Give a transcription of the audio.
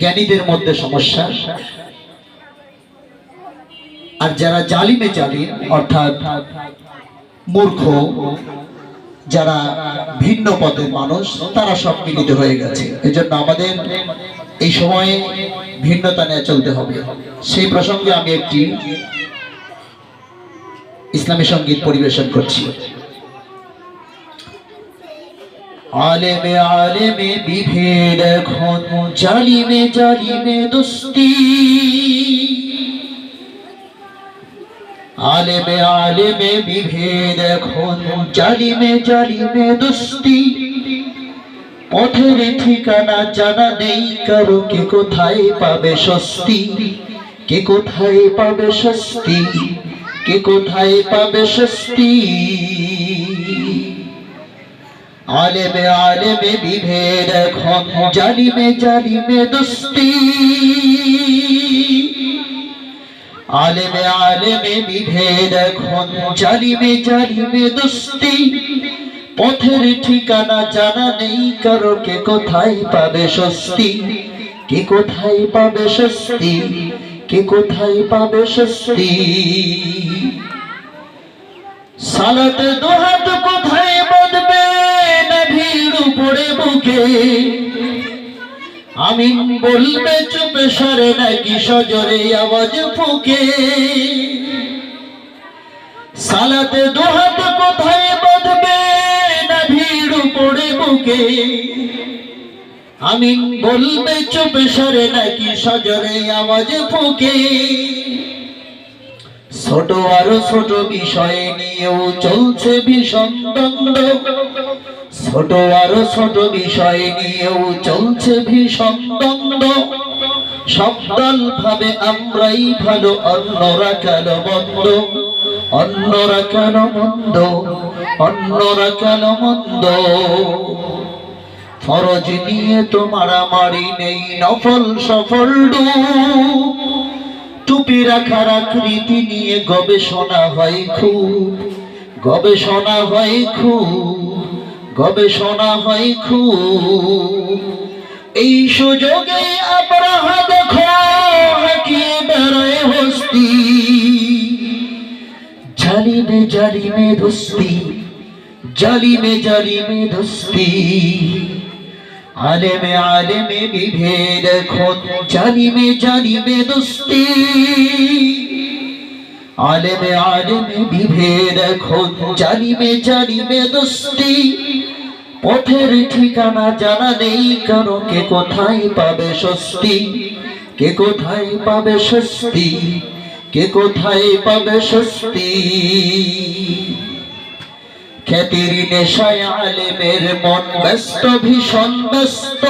জ্ঞানীদের মধ্যে সমস্যা। আর যারা জালিমে জালিম অর্থাৎ মূর্খ, যারা ভিন্ন পথের মানুষ, তারা সব মিলিত হয়ে গেছে। এজন্য আমাদের এই সময়ে ভিন্নতা নিয়ে চলতে হবে। সেই প্রসঙ্গে আমি একটি ইসলামী সঙ্গীত পরিবেশন করছি। আলেমে আলেমে বিভেদ এখন, জালিমে জালিমে দোস্তি। আলেমে আলেমে বিভেদ এখন, জালিমে জালিমে দোস্তি। পথের ঠিকানা জানা নেই কারো, কে কোথায় পাবে স্বস্তি, কে কোথায় পাবে স্বস্তি, কে কোথায় পাবে স্বস্তি। আলেমে আলেমে বিভেদ এখন, জালিমে জালিমে দোস্তি। আলেমে আলেমে বিভেদ এখন, জালিমে জালিমে দোস্তি। পথের ঠিকানা জানা নেই কারো, কে কোথায় পাবে স্বস্তি, কে কোথায় পাবে স্বস্তি, কে কোথায় পাবে স্বস্তি। সালাতে দুহাত কোথায় বাঁধবে নবীর উপরে বুকে, আমিন বলবে চুপে সরে নাকি সজরে আওয়াজ ফুকে। সালাতে দুহাত কোথায় বাঁধবে নবীর উপরে বুকে, আমিন বলবে চুপে সরে নাকি সজরে আওয়াজ ফুকে। ছোট আরো ছোট বিষয় নিয়েও চলছে ভীষণ দ্বন্দ্ব, ছোট আরো ছোট বিষয় নিয়েও চলছে ভীষণ দ্বন্দ্ব। সব দল ভাবে আমরাই ভালো, অন্যরা কেন মন্দ, অন্যরা কেন মন্দ, অন্যরা কেন মন্দ। ফরজ নিয়ে তো মারামারি নেই, নফল সফল টুপি রাখার আকৃতি নিয়ে গবেষণা হয় খুব, গবেষণা হয় খুব, গবেষণা হয় খুব। এই সুযোগে আবরাহা দেখো হাকিয়ে বেড়ায় হস্তি, জালিমে জালিমে দোস্তি, জালিমে জালিমে দোস্তি। আলেমে আলেমে বিভেদ এখন, জালিমে জালিমে দোস্তি। আলেমে আলেমে বিভেদ এখন, জালিমে জালিমে দোস্তি। পথের ঠিকানা জানা নেই কারো, কে কোথায় পাবে স্বস্তি, কে কোথায় পাবে স্বস্তি, কে কোথায় পাবে স্বস্তি। খ্যাতির নেশায় আলেমের মন ব্যস্ত, ভীষণ ব্যস্ত।